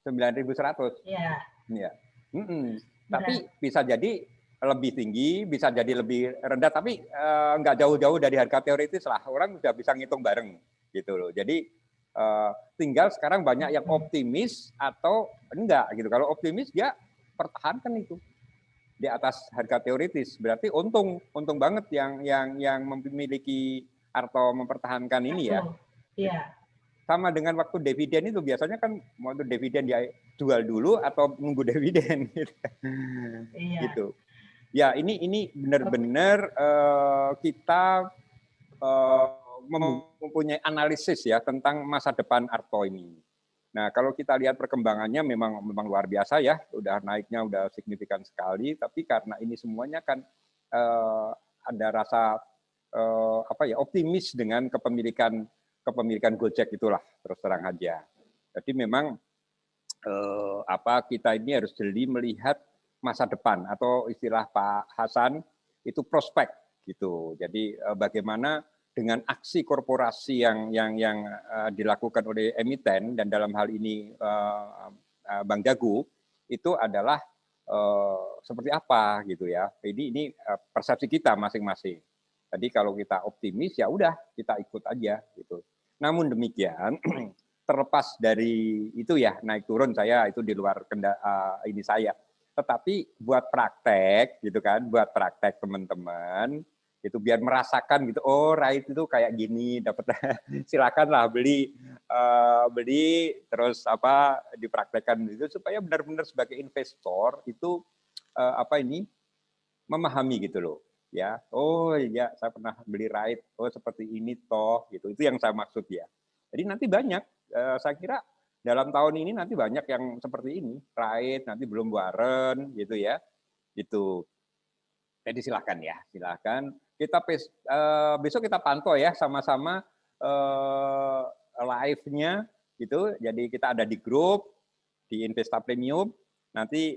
9.100. Iya. Ya. Tapi bisa jadi lebih tinggi, bisa jadi lebih rendah, tapi nggak jauh-jauh dari harga teoritis lah. Orang udah bisa ngitung bareng gitu loh. Jadi tinggal sekarang banyak yang optimis atau enggak gitu. Kalau optimis dia pertahankan itu di atas harga teoritis. Berarti untung banget yang memiliki atau mempertahankan ini ya. Iya. Sama dengan waktu dividen itu biasanya kan waktu dividen dia jual dulu atau nunggu dividen gitu. Iya. Gitu. Ya, ini benar-benar kita mempunyai analisis ya tentang masa depan Arto ini. Nah, kalau kita lihat perkembangannya memang luar biasa ya, udah naiknya udah signifikan sekali. Tapi karena ini semuanya kan ada rasa optimis dengan kepemilikan Gojek itulah, terus terang aja. Jadi memang kita ini harus jeli melihat masa depan atau istilah Pak Hasan itu prospek gitu. Jadi bagaimana dengan aksi korporasi yang dilakukan oleh emiten dan dalam hal ini Bank Jago itu adalah seperti apa gitu ya. Ini persepsi kita masing-masing. Jadi kalau kita optimis ya udah kita ikut aja gitu. Namun demikian terlepas dari itu ya naik turun saya itu di luar ini saya. Tetapi buat praktek gitu kan, buat praktek teman-teman itu biar merasakan gitu, oh right itu kayak gini, dapat silakanlah beli terus dipraktekkan itu supaya benar-benar sebagai investor itu memahami gitu loh ya. Oh iya saya pernah beli right, oh seperti ini toh gitu. Itu yang saya maksud ya. Jadi nanti banyak saya kira dalam tahun ini nanti banyak yang seperti ini, right, nanti belum Warren gitu ya. Itu. Jadi silakan ya, silakan. Kita besok kita pantau ya sama-sama live-nya gitu. Jadi kita ada di grup di Investa Premium. Nanti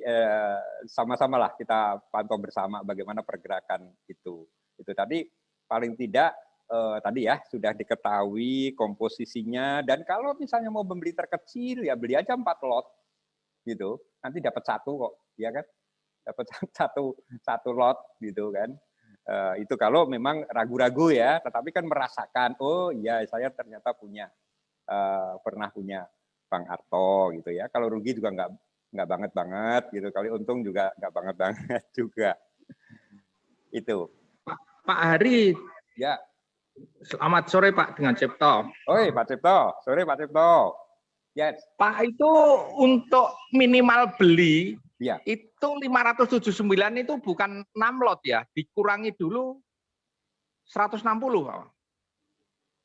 sama-sama lah kita pantau bersama bagaimana pergerakan itu. Itu tadi paling tidak tadi ya sudah diketahui komposisinya, dan kalau misalnya mau membeli terkecil ya beli aja 4 lot gitu. Nanti dapat 1 kok, ya kan? Dapat satu lot gitu kan. Itu kalau memang ragu-ragu ya, tetapi kan merasakan, oh iya saya ternyata pernah punya Bang Arto gitu ya. Kalau rugi juga nggak banget gitu. Kalau untung juga nggak banget juga. Itu. Pak Hari. Ya. Selamat sore Pak dengan Cipto. Oi Pak Cipto, sore Pak Cipto. Yes. Pak itu untuk minimal beli ya. Itu 579 itu bukan 6 lot ya, dikurangi dulu 160 Pak.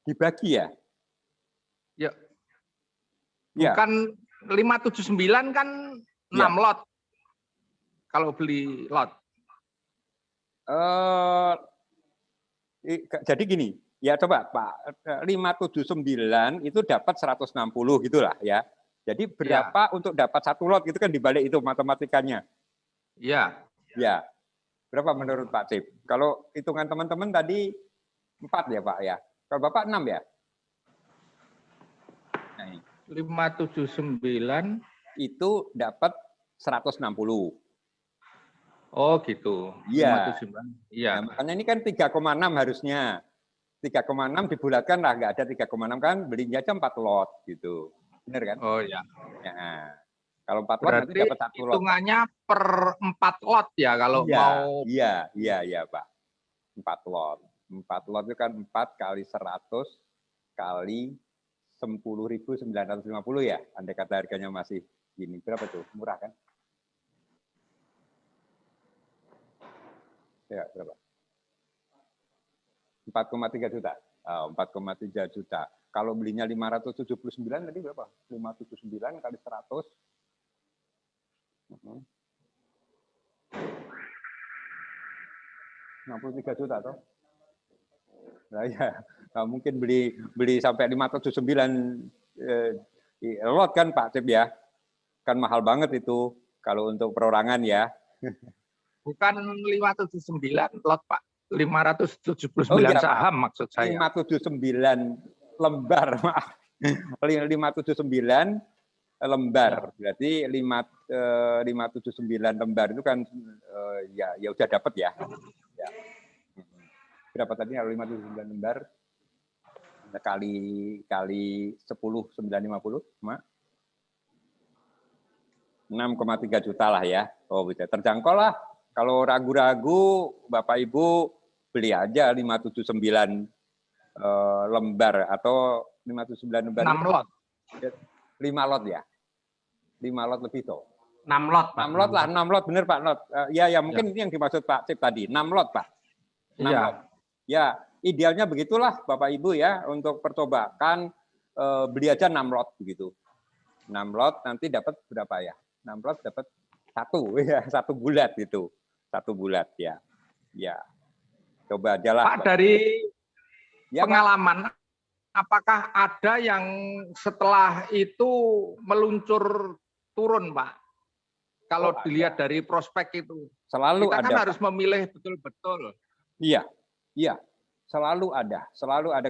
Dibagi ya? Ya. Bukan 579 kan 6 lot. Kalau beli lot. Jadi gini, ya coba Pak, 579 itu dapat 160 gitulah ya. Jadi berapa untuk dapat 1 lot itu kan dibalik itu matematikanya. Iya. Ya. Berapa menurut Pak Cip? Kalau hitungan teman-teman tadi 4 ya Pak ya. Kalau Bapak 6 ya? Nah, 579 itu dapat 160. Oh gitu. Iya. Iya. Nah, makanya ini kan 3,6 harusnya. 3,6 dibulatkan lah, nggak ada 3,6 kan belinya aja 4 lot gitu. Benar kan? Oh ya. Ya. Kalau 4 lot berarti nanti dapat 1 lot. Hitungannya per 4 lot ya kalau mau. Iya Pak. 4 lot. 4 lot itu kan 4 kali 100 kali 10.950 ya. Andai kata harganya masih gini. Berapa tuh? Murah kan? Ya, berapa? 4,3 juta. 4,3 juta. Kalau belinya 579 tadi berapa? 579 kali 100. 63 juta toh. Nah ya, nggak mungkin beli sampai 579 lot kan Pak Cip ya. Kan mahal banget itu kalau untuk perorangan ya. Bukan 579 lot Pak, 579 saham maksud saya. 579 lembar, maaf. 579 lembar. Berarti 579 lembar itu kan ya udah dapat ya. Ya. Berapa tadi kalau 579 lembar kali 10.950 Mak? 6,3 juta lah ya. Oh, bisa terjangkau lah. Kalau ragu-ragu, Bapak Ibu beli aja 579 lembar atau 579 lembar. 6 lot. 5 lot ya. 5 lot lebih tuh. 6 lot, Pak. 6 lot lah, 6 lot bener Pak Lot. Ya mungkin ini yang dimaksud Pak Cip tadi. 6 lot Pak. 6 lot. Ya, idealnya begitulah Bapak Ibu ya untuk percobaan beli aja 6 lot begitu. 6 lot nanti dapat berapa ya? 6 lot dapat 1 ya, 1 bulat gitu. 1 bulat ya. Ya. Coba aja lah. Pak, dari ya, pengalaman Pak, apakah ada yang setelah itu meluncur turun, Pak? Kalau dilihat dari prospek itu. Selalu kita ada. Kan harus memilih betul-betul. Iya. Iya. Selalu ada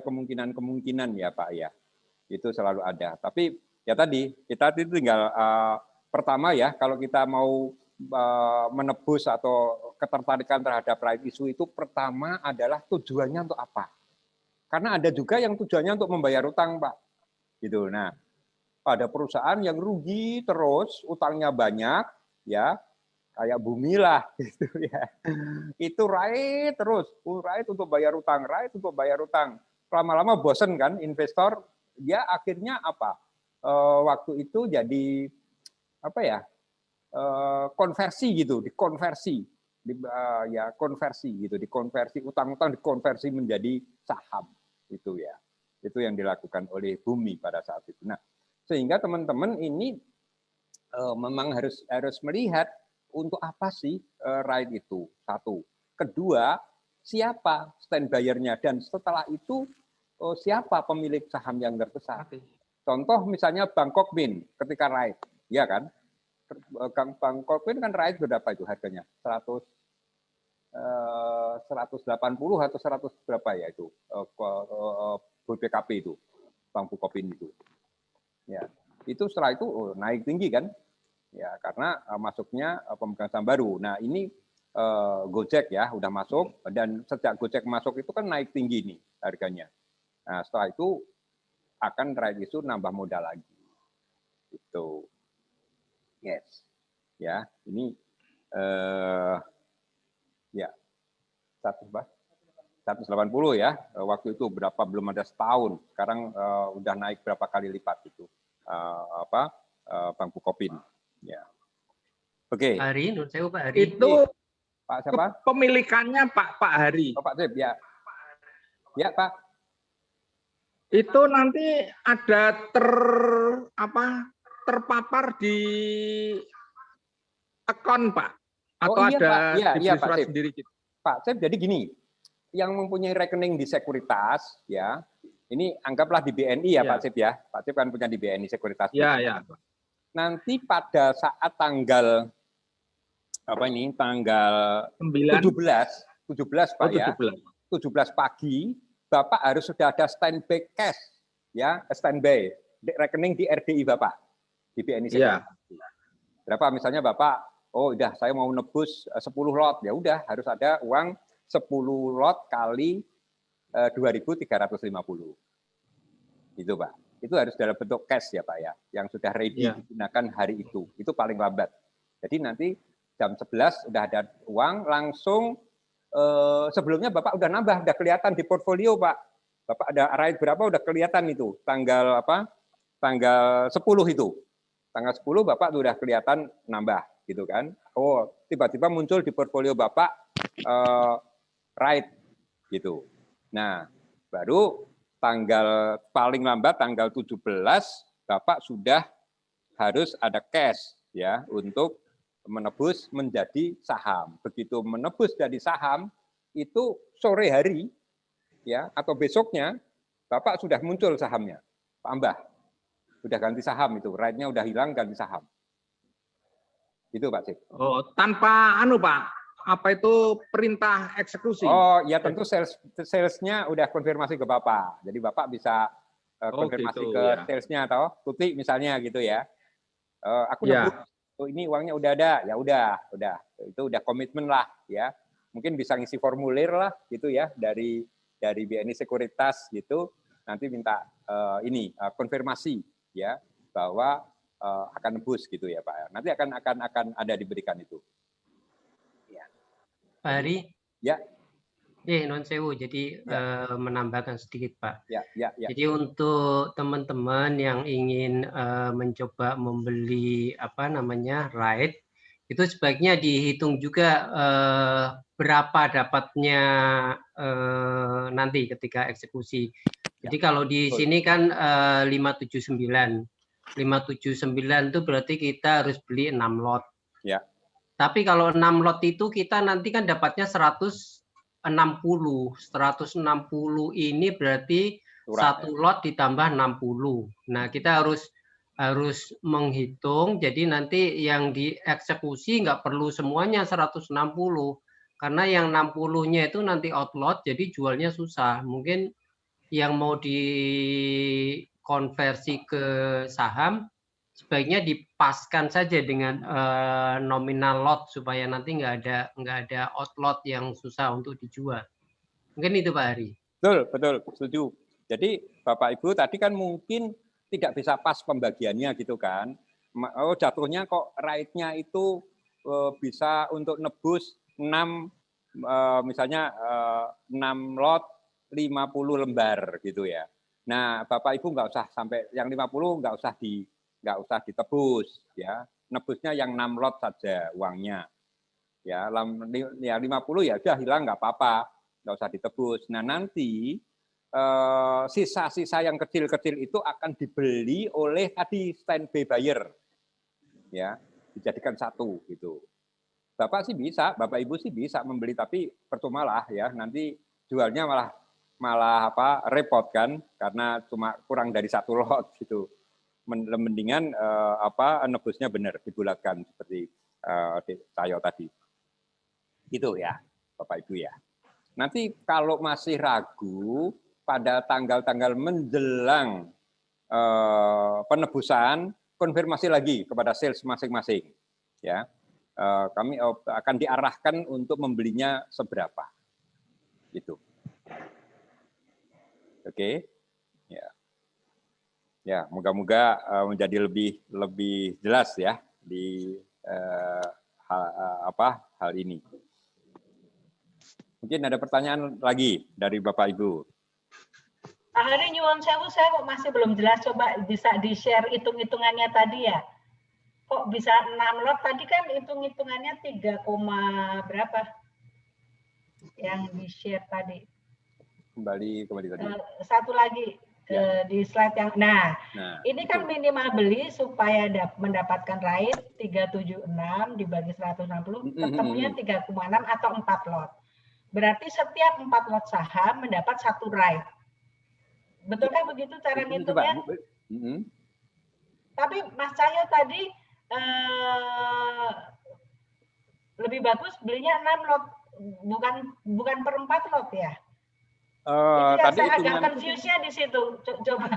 kemungkinan ya Pak ya. Itu selalu ada. Tapi ya tadi kita itu tinggal pertama ya kalau kita mau menebus atau ketertarikan terhadap right issue itu pertama adalah tujuannya untuk apa? Karena ada juga yang tujuannya untuk membayar utang, Pak. Gitu. Nah, ada perusahaan yang rugi terus, utangnya banyak, ya, kayak Bumi lah, gitu ya. Itu right terus, right untuk bayar utang, right untuk bayar utang. Lama-lama bosen kan, investor, dia akhirnya apa? Waktu itu jadi apa ya? Konversi gitu, dikonversi, ya konversi gitu, dikonversi utang-utang dikonversi menjadi saham itu ya, itu yang dilakukan oleh Bumi pada saat itu. Nah, sehingga teman-teman ini memang harus melihat untuk apa sih right itu satu, kedua siapa stand buyer-nya dan setelah itu siapa pemilik saham yang terbesar. Contoh misalnya Bangkokmin ketika right, ya kan? Bangkokmin kan right berapa itu harganya? 180 atau 100 berapa ya itu BPKP itu, Bang Bukopin itu. Ya, itu setelah itu naik tinggi kan? Ya, karena masuknya pemegang saham baru. Nah, ini Gojek ya udah masuk dan sejak Gojek masuk itu kan naik tinggi nih harganya. Nah, setelah itu akan right issue nambah modal lagi. Itu. Yes. Ya, ini ya 180 ya. Waktu itu berapa belum ada setahun. Sekarang udah naik berapa kali lipat itu. Bang Bukopin. Ya. Oke. Hari, menurut saya Pak Hari. Itu Pak siapa? Kepemilikannya Pak Hari. Oh, Pak Cip ya. Ya, Pak. Itu nanti ada terpapar di akun Pak atau iya, ada Pak. Iya, surat Pak sendiri gitu. Pak Cip, jadi gini, yang mempunyai rekening di sekuritas ya, ini anggaplah di BNI ya, Pak Cip ya. Pak Cip kan punya di BNI Sekuritas. Ya. Nanti pada saat tanggal tanggal 17 Pak ya. 17 pagi Bapak harus sudah ada standby cash ya, standby rekening di RDI Bapak di BNI Sekuritas. Berapa misalnya Bapak, oh udah saya mau nebus 10 lot, ya udah harus ada uang 10 lot kali 2.350. Itu Pak. Itu harus dalam bentuk cash ya Pak ya, yang sudah ready digunakan hari itu. Itu paling lambat. Jadi nanti jam 11 udah ada uang langsung sebelumnya Bapak udah nambah, udah kelihatan di portfolio Pak. Bapak ada right berapa udah kelihatan itu. Tanggal apa? Tanggal 10 itu. Tanggal 10 Bapak udah kelihatan nambah gitu kan. Oh, tiba-tiba muncul di portfolio Bapak right gitu. Nah, baru tanggal paling lambat tanggal 17 Bapak sudah harus ada cash ya untuk menebus menjadi saham. Begitu menebus dari saham itu sore hari ya atau besoknya Bapak sudah muncul sahamnya. Pak Ambah sudah ganti saham itu, right-nya udah hilang ganti saham. Itu Pak Cip. Oh, tanpa Pak, apa itu perintah eksekusi? Oh, ya tentu sales-nya udah konfirmasi ke Bapak. Jadi Bapak bisa konfirmasi ke salesnya atau Tuti misalnya gitu ya. Aku Ya. nebus, oh ini uangnya udah ada, ya udah, itu udah komitmen lah ya. Mungkin bisa ngisi formulir lah gitu ya dari BNI Sekuritas gitu. Nanti minta konfirmasi ya bahwa akan nebus gitu ya Pak. Nanti akan ada diberikan itu. Ya. Pak Hari. Ya. Non sewu. Jadi menambahkan sedikit Pak. Ya. Jadi untuk teman-teman yang ingin mencoba membeli ride, itu sebaiknya dihitung juga berapa dapatnya nanti ketika eksekusi. Jadi kalau di sini kan 579. 579 itu berarti kita harus beli 6 lot. Ya. Tapi kalau 6 lot itu kita nanti kan dapatnya 160. 160 ini berarti satu lot ditambah 60. Nah, kita harus menghitung. Jadi nanti yang dieksekusi nggak perlu semuanya 160. Karena yang 60-nya itu nanti outlot, jadi jualnya susah. Mungkin yang mau dikonversi ke saham, sebaiknya dipaskan saja dengan nominal lot supaya nanti nggak ada outlot yang susah untuk dijual. Mungkin itu Pak Hari. Betul, setuju. Jadi Bapak Ibu tadi kan mungkin tidak bisa pas pembagiannya gitu kan. Oh jatuhnya kok ride-nya itu bisa untuk nebus 6 misalnya 6 lot 50 lembar gitu ya. Nah, Bapak Ibu nggak usah sampai yang 50 nggak usah ditebus ya. Nebusnya yang 6 lot saja uangnya. Ya, 50 ya udah hilang nggak apa-apa, nggak usah ditebus. Nah, nanti sisa-sisa yang kecil-kecil itu akan dibeli oleh tadi standby buyer. Ya, dijadikan satu gitu. Bapak Ibu sih bisa membeli, tapi percuma lah ya, nanti jualnya malah repot kan, karena cuma kurang dari satu lot gitu. Mendingan nebusnya benar dibulatkan seperti Cayo tadi. Gitu ya, Bapak Ibu ya. Nanti kalau masih ragu pada tanggal-tanggal menjelang penebusan, konfirmasi lagi kepada sales masing-masing ya. Kami akan diarahkan untuk membelinya seberapa. Gitu. Oke, ya, moga-moga menjadi lebih jelas ya di hal ini. Mungkin ada pertanyaan lagi dari Bapak Ibu. Pak Hari, nyuwun sewu, saya kok masih belum jelas. Coba bisa di-share hitung-hitungannya tadi ya. Kok bisa 6 lot? Tadi kan hitung-hitungannya 3, berapa? Yang di-share tadi. Kembali tadi. Satu lagi di slide yang ini kan minimal beli supaya mendapatkan ride 376 dibagi 160 ketemunya 3,6 atau 4 lot. Berarti setiap 4 lot saham mendapat 1 ride. Betulkah begitu cara ngitungnya? Tapi Mas Cahyo tadi lebih bagus belinya 6 lot, bukan per 4 lot ya? Tadi saya agak confuse-nya di situ. Coba.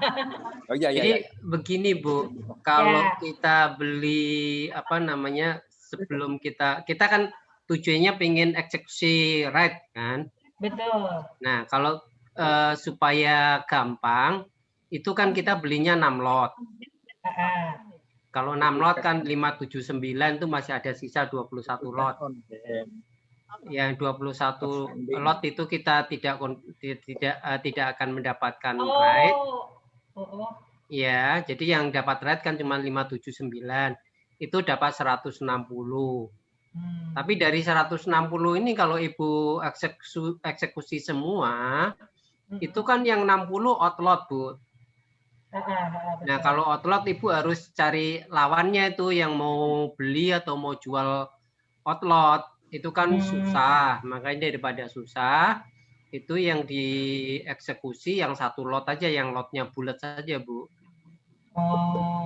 Oh iya. Jadi begini Bu, kalau kita beli sebelum kita kan tujuannya pengen eksekusi ride kan? Betul. Nah, kalau supaya gampang itu kan kita belinya 6 lot. Kalau 6 lot kan 579 itu masih ada sisa 21 lot. Yang 21 lot itu kita tidak akan mendapatkan ride. Ya, jadi yang dapat ride kan cuma 579. Itu dapat 160. Tapi dari 160 ini kalau Ibu eksekusi semua, itu kan yang 60 outlot, Bu. Nah, kalau outlot Ibu harus cari lawannya itu yang mau beli atau mau jual outlot. Itu kan susah, makanya daripada susah, itu yang dieksekusi yang 1 lot aja, yang lotnya bulat saja, Bu.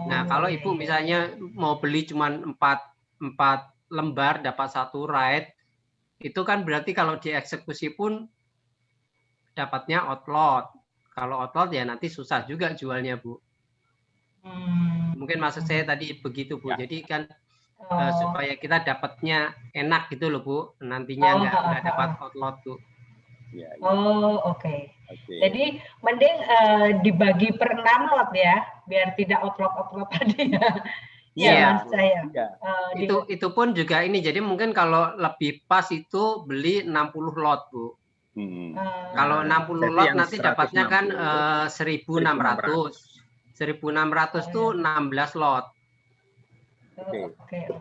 Nah, kalau Ibu misalnya mau beli cuma 4 lembar dapat 1 ride, itu kan berarti kalau dieksekusi pun dapatnya outlot. Kalau outlot ya nanti susah juga jualnya, Bu. Mungkin maksud saya tadi begitu Bu. Ya. Jadi kan supaya kita dapatnya enak gitu loh Bu. Nantinya nggak dapat outlot Bu. Ya, ya. Oh, oke. Jadi mending dibagi per 6 lot ya, biar tidak outlot tadi ya. Iya. Mas saya. Itu pun juga ini. Jadi mungkin kalau lebih pas itu beli 60 lot Bu. Kalau 60 lot nanti dapatnya kan 1.600. 1.600 tuh 16 lot. Oke.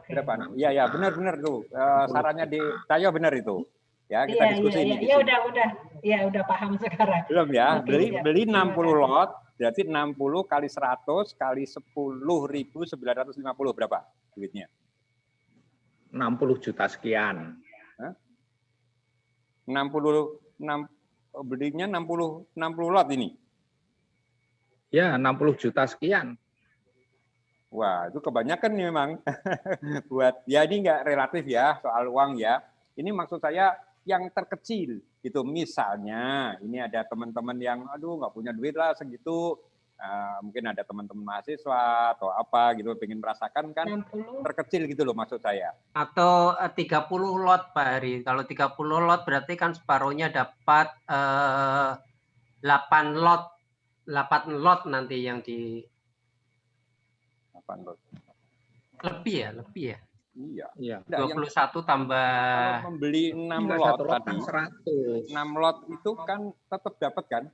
Berapa? Iya, benar tuh. Sarannya di Cahyo benar itu. Ya, kita diskusi ini. Iya, udah paham sekarang. Belum ya, beli 60 lot, berarti 60 kali 100 kali 10.950 berapa duitnya? 60 juta sekian. 60 belinya 60 lot ini. Ya, 60 juta sekian. Wah, itu kebanyakan nih memang. Buat ya ini enggak relatif ya soal uang ya. Ini maksud saya yang terkecil gitu. Misalnya ini ada teman-teman yang aduh nggak punya duit lah segitu. Mungkin ada teman-teman mahasiswa atau apa gitu pengen merasakan kan 60. Terkecil gitu loh maksud saya. Atau 30 lot Pak Heri. Kalau 30 lot berarti kan separuhnya dapat 8 lot nanti yang di 8 lot. Lebih ya. Iya. 21 tambah kalau membeli 6 lot tadi 100. 6 lot itu kan tetap dapat kan?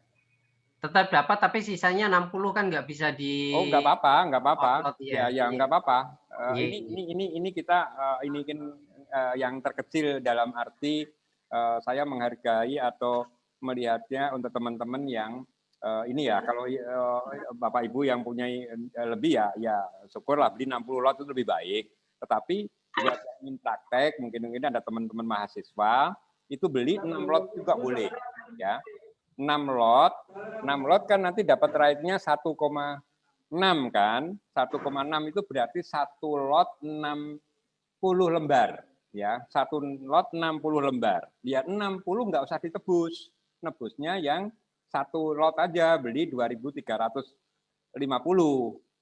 Tetap dapat, tapi sisanya 60 kan nggak bisa di. Oh, nggak apa-apa. Ya, nggak apa-apa. Ini kita ini kan yang terkecil dalam arti saya menghargai atau melihatnya untuk teman-teman yang ini ya kalau Bapak Ibu yang punya lebih ya syukurlah beli 60 lot itu lebih baik. Tetapi buat yang ingin praktek mungkin ada teman-teman mahasiswa itu beli 6 lot juga boleh ya. 6 lot kan nanti dapat rate-nya 1,6 kan. 1,6 itu berarti 1 lot 60 lembar ya. 1 lot 60 lembar. Ya 60 nggak usah ditebus. Nebusnya yang 1 lot aja beli 2.350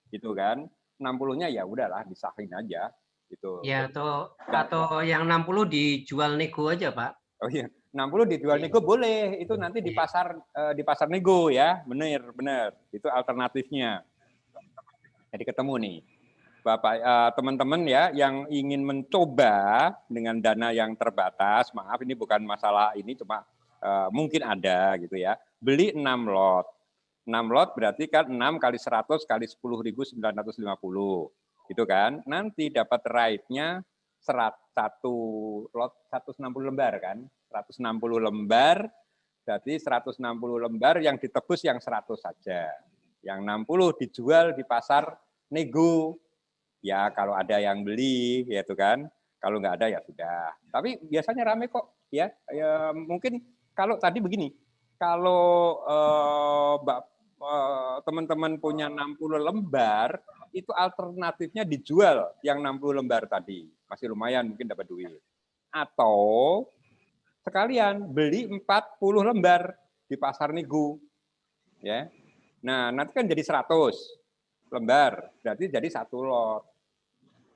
gitu kan. 60-nya ya udahlah disahin aja gitu. Ya atau yang 60 dijual nego aja, Pak. Oh iya, 60 dijual nego boleh. Itu nanti di pasar nego ya. Benar. Itu alternatifnya. Jadi ketemu nih. Bapak teman-teman ya yang ingin mencoba dengan dana yang terbatas, maaf ini bukan masalah ini cuma mungkin ada gitu ya. Beli 6 lot. 6 lot berarti kan 6 kali 100 kali 10.950. Gitu kan. Nanti dapat rate-nya 1 lot 160 lembar kan. 160 lembar berarti 160 lembar yang ditebus yang 100 saja. Yang 60 dijual di pasar nego. Ya kalau ada yang beli gitu kan. Kalau nggak ada ya sudah. Tapi biasanya rame kok ya. Mungkin kalau tadi begini. Kalau teman-teman punya 60 lembar itu alternatifnya dijual yang 60 lembar tadi. Masih lumayan mungkin dapat duit. Atau sekalian beli 40 lembar di pasar nego. Ya. Nah, nanti kan jadi 100 lembar. Berarti jadi 1 lot.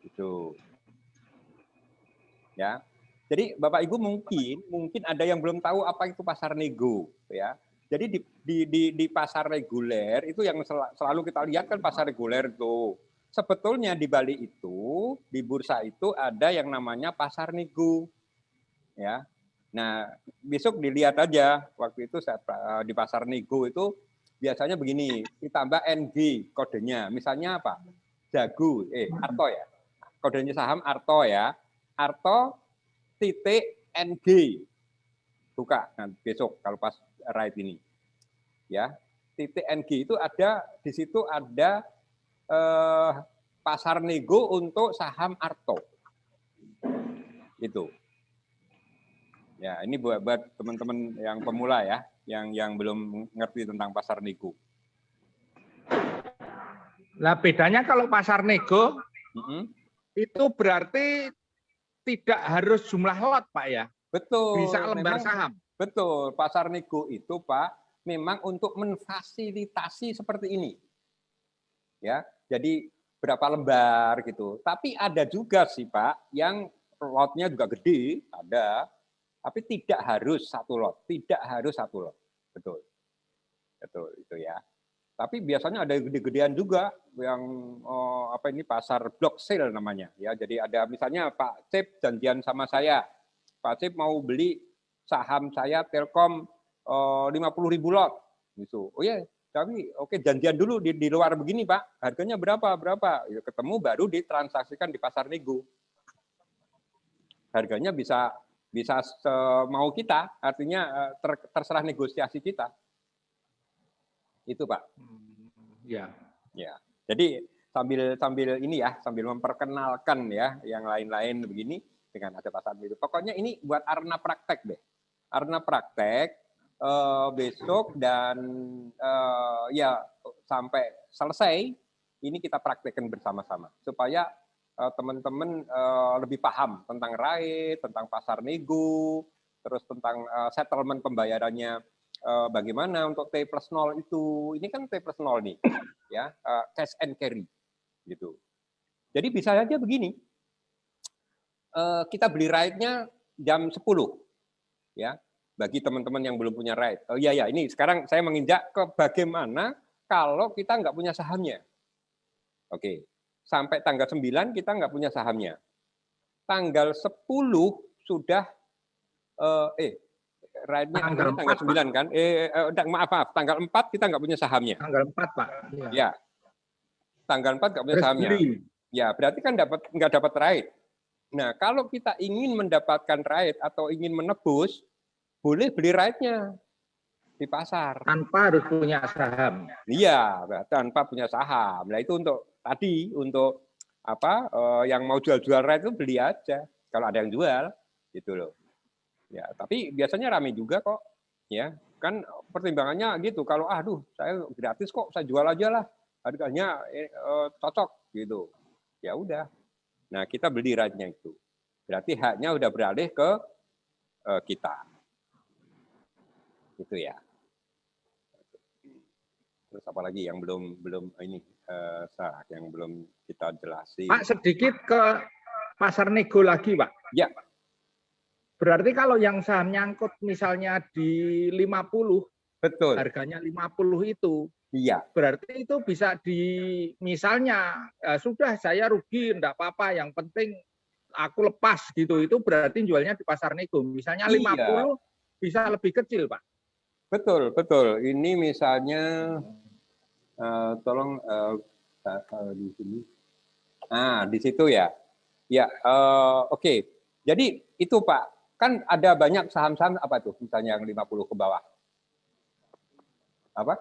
Gitu. Ya. Jadi Bapak Ibu mungkin ada yang belum tahu apa itu pasar nego, ya. Jadi di pasar reguler itu yang selalu kita lihat kan pasar reguler itu. Sebetulnya di Bali itu, di bursa itu ada yang namanya pasar nego. Ya. Nah, besok dilihat aja waktu itu di pasar nego itu biasanya begini, ditambah NG kodenya. Misalnya apa? Jagu, Arto ya. Kodenya saham Arto ya. Arto titik NG. Buka nanti besok kalau pas ride ini. Ya. Titik NG itu ada di situ ada pasar nego untuk saham Arto. Itu. Ya, ini buat teman-teman yang pemula ya, yang belum ngerti tentang pasar nego. Nah, bedanya kalau pasar nego itu berarti tidak harus jumlah lot, Pak ya? Betul. Bisa lembar saham. Betul. Pasar nego itu, Pak, memang untuk memfasilitasi seperti ini. ya. Jadi berapa lembar gitu. Tapi ada juga sih Pak yang lotnya juga gede, ada. Tapi tidak harus satu lot, tidak harus satu lot. Betul. Betul itu ya. Tapi biasanya ada gede-gedean juga yang apa ini pasar block sale namanya ya. Jadi ada misalnya Pak Cip janjian sama saya. Pak Cip mau beli saham saya Telkom 50.000 lot gitu. Oh ya, tapi oke janjian dulu di luar begini Pak. Harganya berapa? Berapa? Ya, ketemu baru ditransaksikan di pasar nego. Harganya bisa mau kita, artinya terserah negosiasi kita. Itu Pak. Ya. Ya. Jadi sambil ini ya, sambil memperkenalkan ya yang lain-lain begini dengan ada pasar itu. Pokoknya ini buat arena praktek deh. Arena praktek besok dan ya sampai selesai ini kita praktekkan bersama-sama supaya teman-teman lebih paham tentang RAID, tentang pasar nego, terus tentang settlement pembayarannya. Bagaimana untuk T+0 itu, ini kan T+0 nih, ya cash and carry, gitu. Jadi bisa saja begini, kita beli ride-nya jam 10, ya, bagi teman-teman yang belum punya ride. Oh iya ya, ini sekarang saya menginjak ke bagaimana kalau kita nggak punya sahamnya. Oke, sampai tanggal 9 kita nggak punya sahamnya. Tanggal 10 sudah ride-nya tanggal 9 kan? Maaf, tanggal 4 kita nggak punya sahamnya. Tanggal 4 Pak. Ya. Tanggal 4 nggak punya sahamnya. Ya, berarti kan nggak dapat ride. Nah, kalau kita ingin mendapatkan ride atau ingin menebus, boleh beli ride-nya di pasar. Tanpa harus punya saham. Iya, tanpa punya saham. Nah, itu untuk apa? Yang mau jual-jual ride itu beli aja. Kalau ada yang jual, gitu loh. Ya, tapi biasanya ramai juga kok, ya kan pertimbangannya gitu. Kalau saya gratis kok, saya jual aja lah, harganya cocok gitu. Ya udah, nah kita beli ride-nya itu, berarti haknya udah beralih ke kita, gitu ya. Terus apalagi yang belum ini yang belum kita jelasin. Pak sedikit ke pasar nego lagi Pak. Ya. Berarti kalau yang saham nyangkut misalnya di 50, betul. Harganya 50 itu. Iya. Berarti itu bisa misalnya sudah saya rugi enggak apa-apa, yang penting aku lepas gitu. Itu berarti jualnya di pasar nego. Misalnya 50 bisa lebih kecil, Pak. Betul, betul. Ini misalnya tolong di sini. Di situ ya. Ya, oke. Jadi itu Pak, kan ada banyak saham-saham apa tuh misalnya yang 50 ke bawah. Apa?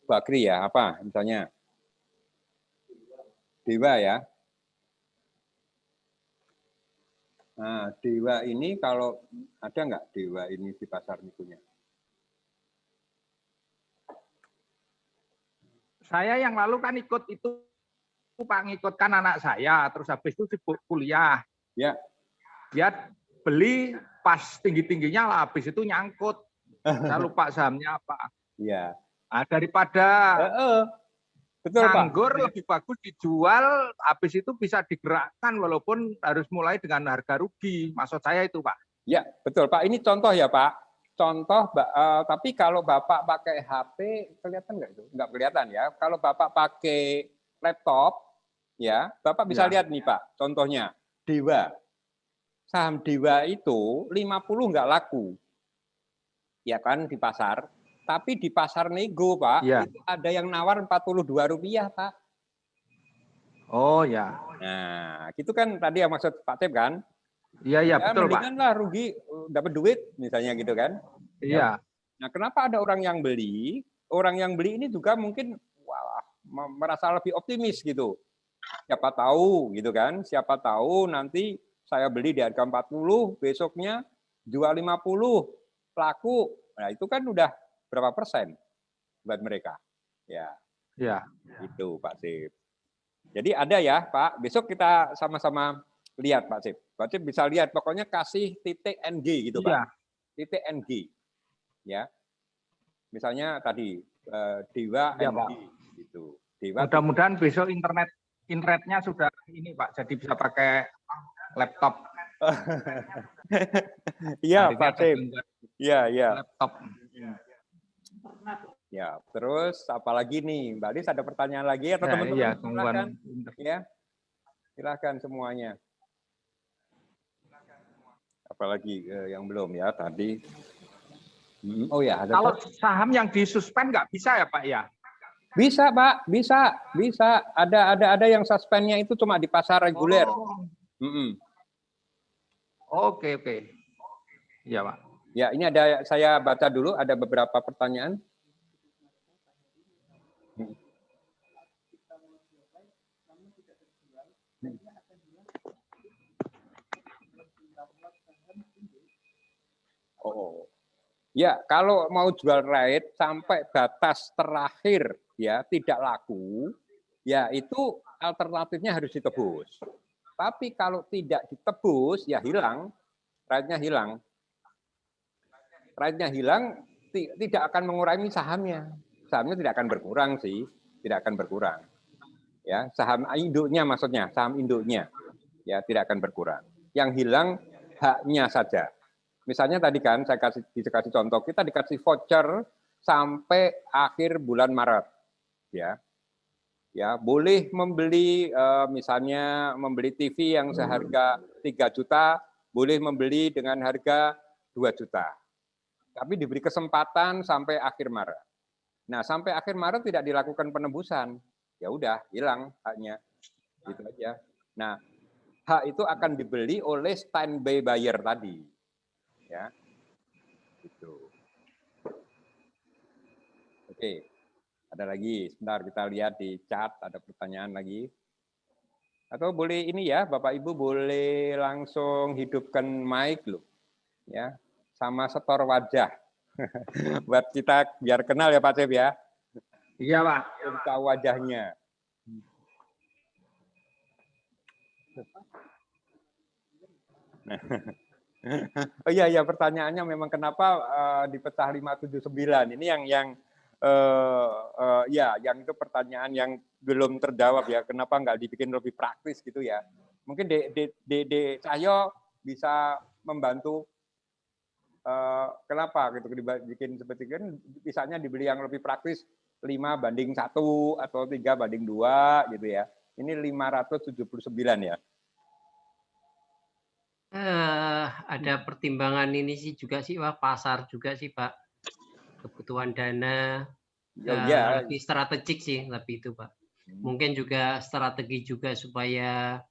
Bakri ya, apa misalnya? Dewa ya. Nah, Dewa ini kalau ada nggak Dewa ini di pasar negonya? Saya yang lalu kan ikut itu Pak, ngikutkan anak saya, terus habis itu sibuk kuliah. Ya. Dia beli pas tinggi-tingginya lah, habis itu nyangkut. Saya lupa sahamnya apa. Iya. Nah, daripada betul, nganggur Pak. lebih bagus dijual, habis itu bisa digerakkan walaupun harus mulai dengan harga rugi. Maksud saya itu, Pak. Ya, betul, Pak. Ini contoh ya, Pak. Contoh, tapi kalau Bapak pakai HP, kelihatan nggak itu? Nggak kelihatan ya. Kalau Bapak pakai laptop, ya, Bapak bisa lihat nih, Pak. Contohnya, Dewa. Saham Dewa itu 50 nggak laku. Ya kan, di pasar. Tapi di pasar nego, Pak, itu ada yang nawar Rp42, Pak. Oh, ya. Nah, itu kan tadi yang maksud Pak Cep kan? Iya, betul, Pak. Mendingan lah rugi, dapat duit, misalnya gitu kan? Iya. Nah, kenapa ada orang yang beli? Orang yang beli ini juga mungkin merasa lebih optimis gitu. Siapa tahu gitu kan? Siapa tahu nanti saya beli di harga 40, besoknya jual 50, laku. Nah, itu kan udah berapa persen buat mereka? Ya. Ya. Itu Pak Sip. Jadi ada ya, Pak. Besok kita sama-sama lihat, Pak Sip. Pak Sip bisa lihat, pokoknya kasih titik NG gitu, Pak. Titik NG. Ya. Misalnya tadi Dewa NG gitu. Dewa. Mudah-mudahan besok internetnya sudah ini Pak, jadi bisa pakai laptop. Iya Pak Sim. Iya, iya. Laptop. Ya, terus apalagi nih, Mbak Lis ada pertanyaan lagi atau teman-teman? Iya, silakan. Ya, silakan semuanya. Apalagi yang belum ya tadi. Oh ya, ada. Kalau saham yang disuspend nggak bisa ya Pak ya? Bisa Pak, bisa. Ada yang suspendnya itu cuma di pasar reguler. Oke. Iya Pak. Ya, ini ada, saya baca dulu, ada beberapa pertanyaan. Oh, ya kalau mau jual rate sampai batas terakhir ya tidak laku, ya itu alternatifnya harus ditebus. Tapi kalau tidak ditebus ya hilang, rate-nya hilang. Rate-nya hilang tidak akan mengurangi sahamnya. Sahamnya tidak akan berkurang sih, tidak akan berkurang. Ya, saham induknya maksudnya, saham induknya ya tidak akan berkurang. Yang hilang haknya saja. Misalnya tadi kan saya dikasih contoh, kita dikasih voucher sampai akhir bulan Maret, ya, boleh membeli misalnya membeli TV yang seharga 3 juta, boleh membeli dengan harga 2 juta, tapi diberi kesempatan sampai akhir Maret. Nah sampai akhir Maret tidak dilakukan penebusan, ya udah hilang haknya, gitu aja. Nah hak itu akan dibeli oleh standby buyer tadi. Ya, gitu. Oke, ada lagi. Sebentar kita lihat di chat, ada pertanyaan lagi. Atau boleh ini ya, Bapak Ibu boleh langsung hidupkan mic loh, ya, sama setor wajah, buat kita biar kenal ya Pak Cep ya. Iya Pak. Tahu wajahnya. Oh iya, pertanyaannya memang kenapa dipecah 579. Ini yang itu pertanyaan yang belum terjawab ya. Kenapa nggak dibikin lebih praktis gitu ya? Mungkin Dek Cahyo bisa membantu. Kenapa gitu dibikin seperti itu? Misalnya dibeli yang lebih praktis 5:1 atau 3:2 gitu ya. Ini 579 ya. Ada pertimbangan ini sih juga sih Pak, pasar juga sih Pak, kebutuhan dana lebih strategik sih, tapi itu Pak mungkin juga strategi juga supaya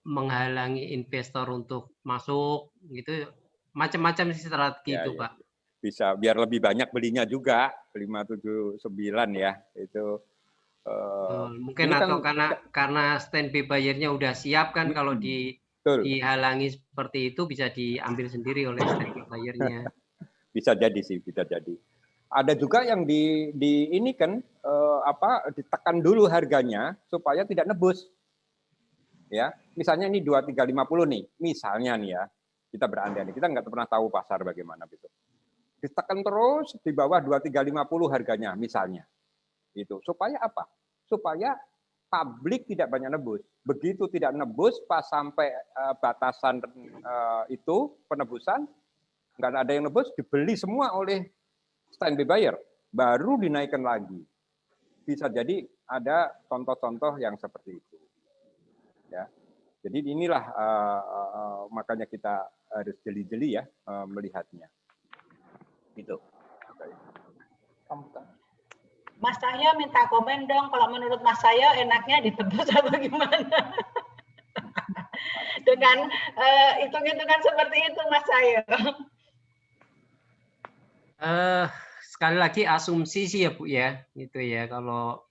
menghalangi investor untuk masuk gitu, macam-macam sih strategi itu Pak. Bisa biar lebih banyak belinya juga 579 ya itu. Mungkin atau karena standby buyer-nya udah siap kan, kalau dihalangi seperti itu bisa diambil sendiri oleh standby buyer-nya. Bisa jadi sih, bisa jadi. Ada juga yang ini kan ditekan dulu harganya supaya tidak nebus. Ya, misalnya ini 2350 nih, misalnya nih ya, kita berandai nih, kita nggak pernah tahu pasar bagaimana gitu. Ditekan terus di bawah 2350 harganya misalnya. Itu supaya apa? Supaya publik tidak banyak nebus. Begitu tidak nebus pas sampai batasan itu penebusan, nggak ada yang nebus, dibeli semua oleh standby buyer, baru dinaikkan lagi. Bisa jadi ada contoh-contoh yang seperti itu. Ya, jadi inilah makanya kita harus jeli-jeli ya melihatnya. Gitu. Mas Cahyo minta komen dong, kalau menurut Mas Cahyo enaknya ditebus atau gimana? Dengan hitung-hitungan seperti itu Mas Cahyo. Sekali lagi asumsi sih ya Bu ya, gitu ya. Kalau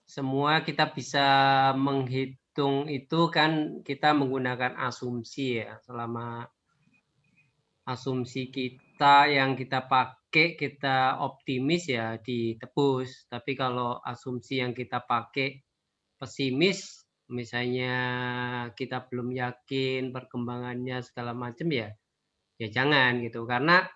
semua kita bisa menghitung itu kan kita menggunakan asumsi ya. Selama asumsi kita yang kita pakai kita optimis ya ditebus. Tapi kalau asumsi yang kita pakai pesimis, misalnya kita belum yakin perkembangannya segala macam ya jangan gitu. Karena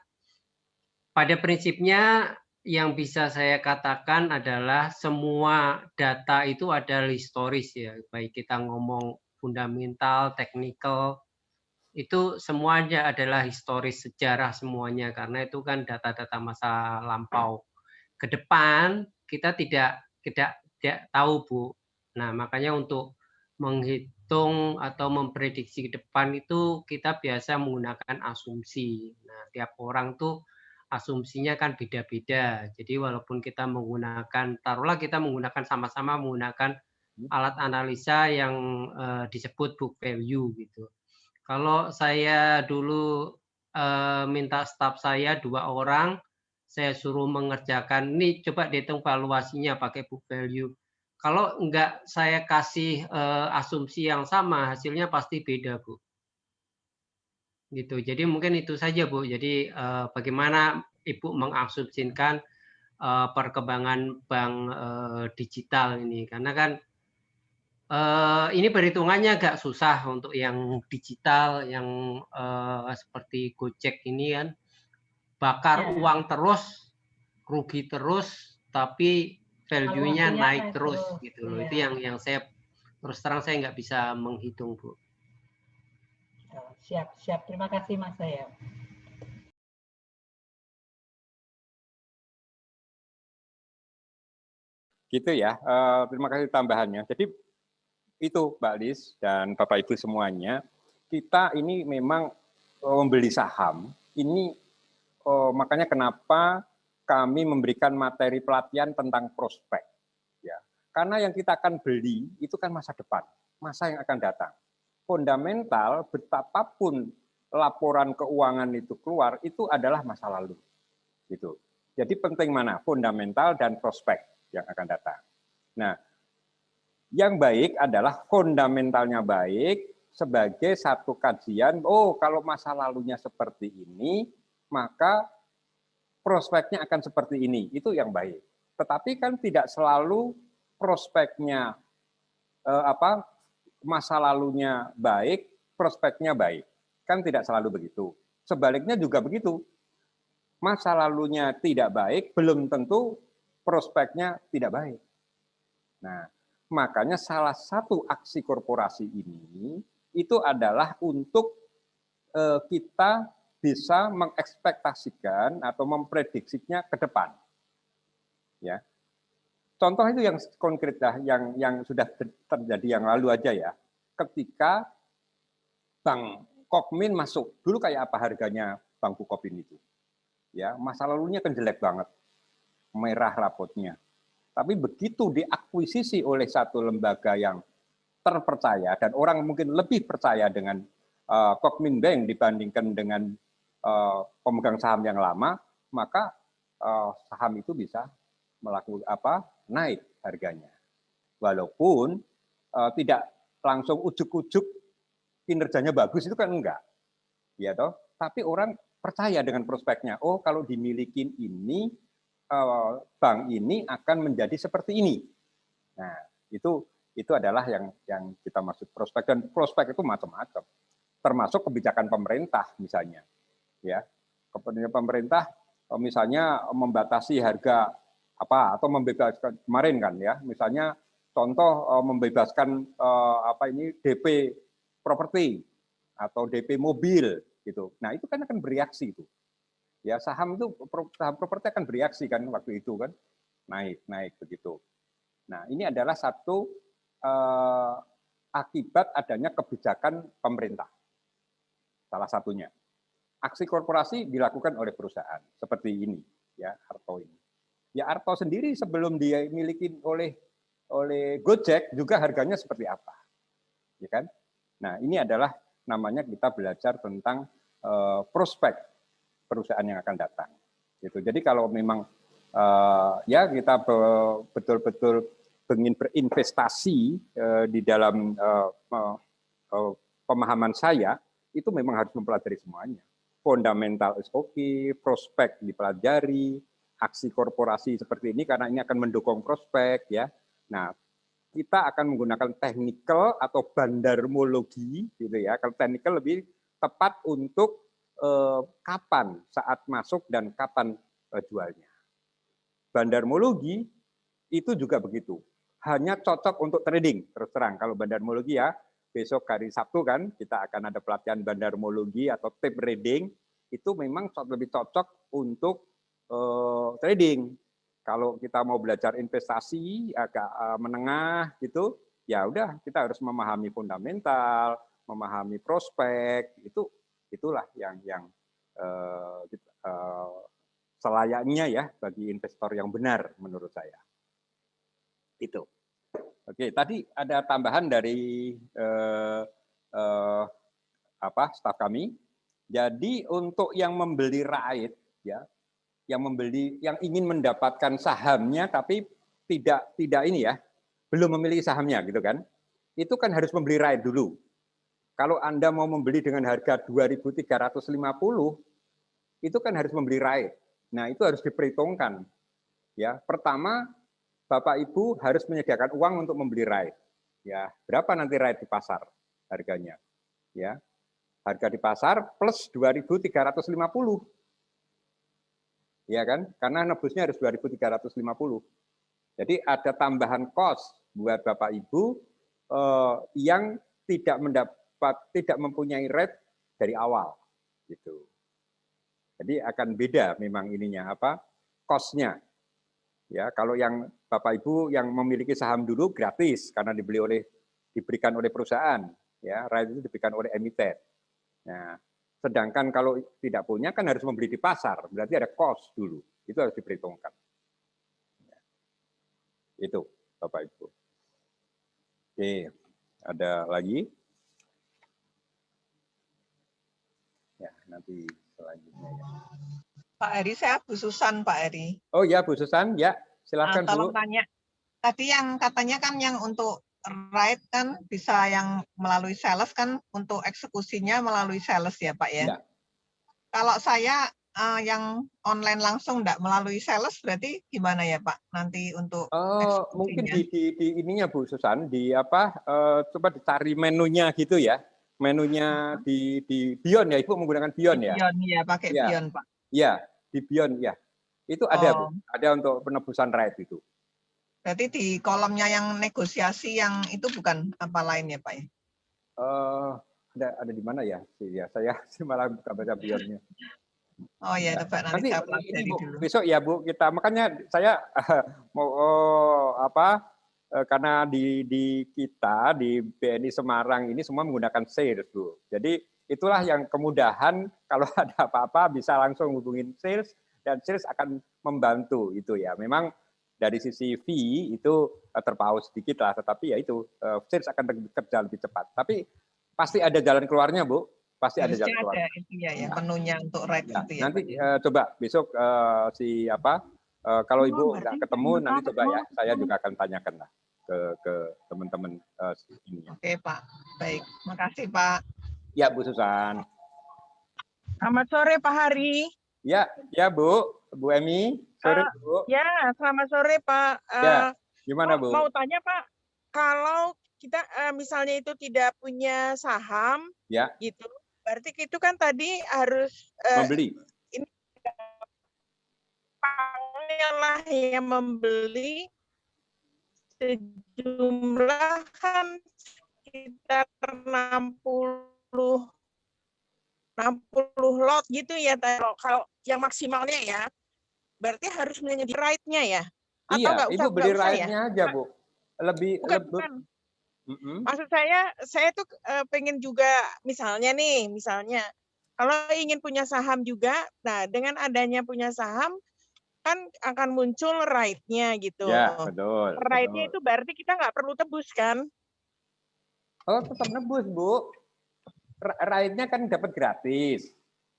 pada prinsipnya yang bisa saya katakan adalah semua data itu adalah historis ya, baik kita ngomong fundamental, teknikal, itu semuanya adalah historis sejarah semuanya, karena itu kan data-data masa lampau. Ke depan kita tidak tahu, Bu. Nah, makanya untuk menghitung atau memprediksi ke depan itu kita biasa menggunakan asumsi. Nah, tiap orang tuh asumsinya kan beda-beda. Jadi walaupun kita menggunakan, taruhlah kita menggunakan sama-sama menggunakan alat analisa yang disebut book value gitu. Kalau saya dulu minta staf saya 2 orang, saya suruh mengerjakan, ini coba dihitung valuasinya pakai book value. Kalau enggak saya kasih asumsi yang sama, hasilnya pasti beda, Bu. Gitu. Jadi mungkin itu saja, Bu. Jadi bagaimana Ibu mengasumsikan perkembangan bank digital ini, karena kan ini perhitungannya agak susah untuk yang digital, yang seperti Gojek ini kan, bakar uang terus, rugi terus, tapi value-nya naik terus gitu loh. Itu yang saya terus terang saya nggak bisa menghitung, Bu. Siap. Terima kasih, Mas saya. Gitu ya. Terima kasih tambahannya. Jadi itu Mbak Lis dan Bapak Ibu semuanya, kita ini memang membeli saham. Ini makanya kenapa kami memberikan materi pelatihan tentang prospek. Ya, karena yang kita akan beli itu kan masa depan, masa yang akan datang. Fundamental betapapun laporan keuangan itu keluar itu adalah masa lalu. Gitu. Jadi penting mana? Fundamental dan prospek yang akan datang. Nah, yang baik adalah fundamentalnya baik sebagai satu kajian, oh kalau masa lalunya seperti ini, maka prospeknya akan seperti ini, itu yang baik. Tetapi kan tidak selalu prospeknya masa lalunya baik, prospeknya baik. Kan tidak selalu begitu. Sebaliknya juga begitu. Masa lalunya tidak baik, belum tentu prospeknya tidak baik. Nah, makanya salah satu aksi korporasi ini itu adalah untuk kita bisa mengekspektasikan atau memprediksinya ke depan. Ya. Contoh itu yang konkret lah, yang sudah terjadi yang lalu aja ya. Ketika Bank Kokmin masuk, dulu kayak apa harganya Bank Bukopin itu? Ya, masa lalunya kan jelek banget, merah rapotnya. Tapi begitu diakuisisi oleh satu lembaga yang terpercaya dan orang mungkin lebih percaya dengan Kokmin Bank dibandingkan dengan pemegang saham yang lama, maka saham itu bisa melakukan naik harganya. Walaupun tidak langsung ujuk-ujuk kinerjanya bagus itu kan enggak. Ya toh, tapi orang percaya dengan prospeknya. Oh, kalau dimiliki ini bank ini akan menjadi seperti ini. Nah, itu adalah yang kita maksud prospek, dan prospek itu macam-macam. Termasuk kebijakan pemerintah misalnya. Ya. Kebijakan pemerintah misalnya membatasi harga atau membebaskan kemarin kan ya, misalnya contoh membebaskan DP properti atau DP mobil gitu. Nah, itu kan akan bereaksi itu. Ya, saham properti akan bereaksi kan waktu itu kan, naik begitu. Nah, ini adalah satu akibat adanya kebijakan pemerintah. Salah satunya. Aksi korporasi dilakukan oleh perusahaan seperti ini, ya, Arto ini. Ya, Arto sendiri sebelum dia dimiliki oleh Gojek juga harganya seperti apa, ya kan? Nah, ini adalah namanya kita belajar tentang prospek perusahaan yang akan datang. Gitu. Jadi kalau memang ya kita betul-betul ingin berinvestasi di dalam pemahaman saya, itu memang harus mempelajari semuanya. Fundamental is okay, prospek dipelajari, aksi korporasi seperti ini karena ini akan mendukung prospek ya. Nah, kita akan menggunakan technical atau bandarmologi gitu ya. Kalau technical lebih tepat untuk kapan saat masuk dan kapan jualnya. bandarmologi itu juga begitu. Hanya cocok untuk trading, terus terang. Kalau bandarmologi ya, besok hari Sabtu kan, kita akan ada pelatihan bandarmologi atau tape reading, itu memang lebih cocok untuk trading. Kalau kita mau belajar investasi agak menengah gitu, ya udah kita harus memahami fundamental, memahami prospek, itulah yang selayaknya ya bagi investor yang benar menurut saya. Itu. Oke, tadi ada tambahan dari staf kami. Jadi untuk yang membeli RAID ya, yang ingin mendapatkan sahamnya tapi tidak ini ya, belum memiliki sahamnya gitu kan. Itu kan harus membeli RAID dulu. Kalau Anda mau membeli dengan harga 2.350, itu kan harus membeli RAID. Nah, itu harus diperhitungkan. Ya, pertama Bapak Ibu harus menyediakan uang untuk membeli RAID. Ya, berapa nanti RAID di pasar harganya? Ya. Harga di pasar plus 2.350. Ya kan? Karena nebusnya harus 2.350. Jadi ada tambahan kos buat Bapak Ibu yang tidak mempunyai RAID dari awal gitu. Jadi akan beda memang ininya kosnya. Ya, kalau yang Bapak Ibu yang memiliki saham dulu gratis karena diberikan oleh perusahaan, ya, RAID itu diberikan oleh emiten. Nah, sedangkan kalau tidak punya kan harus membeli di pasar, berarti ada cost dulu, itu harus diperhitungkan. Itu Bapak Ibu. Oke, ada lagi? Ya, nanti selanjutnya ya. Pak Heri, saya Bu Susan, Pak Heri. Oh ya, Bu Susan, ya silakan tolong Bu. tanya, tadi yang katanya kan yang untuk RAID kan bisa yang melalui sales kan, untuk eksekusinya melalui sales ya Pak ya? Ya. Kalau saya yang online langsung enggak melalui sales berarti gimana ya Pak nanti untuk eksekusinya? Mungkin di ininya Bu Susan, coba dicari menunya gitu ya. Menunya di Bion ya, Ibu menggunakan Bion ya? Bion ya, pakai ya. Bion Pak. Iya, di Bion ya. Itu ada Bu, ada untuk penebusan RAID itu. Berarti di kolomnya yang negosiasi yang itu bukan apa lain ya Pak ya? Ada di mana ya? Ya saya malah buka baca Bionnya. Oh ya, Pak nanti saya pelajari dulu. Besok ya Bu, kita makanya saya mau karena di kita di BNI Semarang ini semua menggunakan sales Bu. Jadi itulah yang kemudahan kalau ada apa-apa bisa langsung hubungin sales dan sales akan membantu itu ya. Memang dari sisi fee itu terpaut sedikit lah, tetapi ya itu sales akan bekerja lebih cepat. Tapi pasti ada jalan keluarnya Bu, pasti ada jalan keluarnya. Itu ya penuhnya untuk RAID ya, itu ya. Nanti coba besok kalau Ibu nggak ketemu nanti coba ya, saya juga akan tanyakan lah ke teman-teman ini. Oke Pak, baik, makasih Pak. Ya Bu Susan. Selamat sore Pak Hari. Ya Bu Emi. Sore Bu. Ya, selamat sore Pak. Ya, gimana Bu? Mau tanya Pak, kalau kita misalnya itu tidak punya saham, ya, gitu, berarti itu kan tadi harus membeli. Ini lah yang membeli sejumlah kan sekitar 60 lot gitu ya, kalau yang maksimalnya ya, berarti harus menyediakan RAID-nya ya? Atau iya, nggak usah, Ibu beli RAID-nya ya? aja Bu. Bukan. Maksud saya tuh pengen juga misalnya kalau ingin punya saham juga, nah dengan adanya punya saham kan akan muncul RAID-nya gitu. Ya, betul. RAID-nya itu berarti kita nggak perlu tebus kan? Oh, tetap nebus Bu. RAID-nya kan dapat gratis,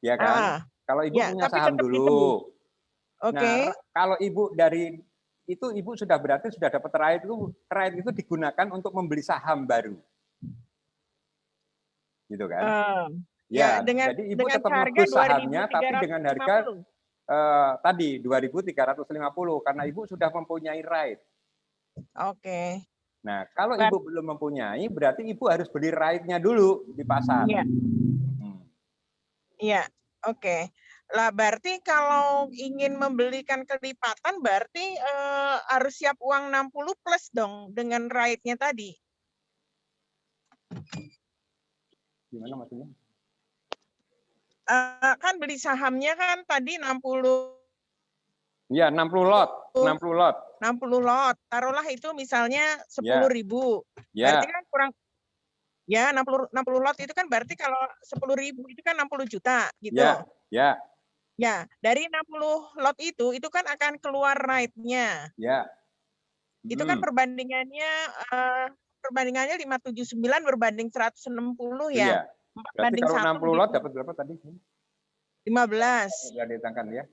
ya kan? Kalau Ibu punya saham dulu. Oke. Nah, kalau Ibu Ibu sudah berarti sudah dapat RAID itu digunakan untuk membeli saham baru, gitu kan? Ya, jadi Ibu tetap nebus sahamnya, tapi dengan harga tadi 2.350 karena Ibu sudah mempunyai RAID. Oke. Nah, kalau Ibu belum mempunyai, berarti Ibu harus beli RAID-nya dulu di pasar. Iya. Iya, oke. Lah berarti kalau ingin membelikan kelipatan berarti harus siap uang 60 plus dong dengan right-nya tadi. Gimana maksudnya? Kan beli sahamnya kan tadi 60. Iya, 60 lot, 60 lot. 60 lot. Taruhlah itu misalnya 10.000. Ya. Berarti kan kurang ya 60 lot itu kan berarti kalau 10.000 itu kan 60 juta gitu. Ya, ya. Ya, dari 60 lot itu kan akan keluar right-nya. Ya. Itu kan perbandingannya 579 berbanding 160 ya. Iya. Berarti kalau 60 lot dapat berapa tadi? 15. Sudah ditangkan ya.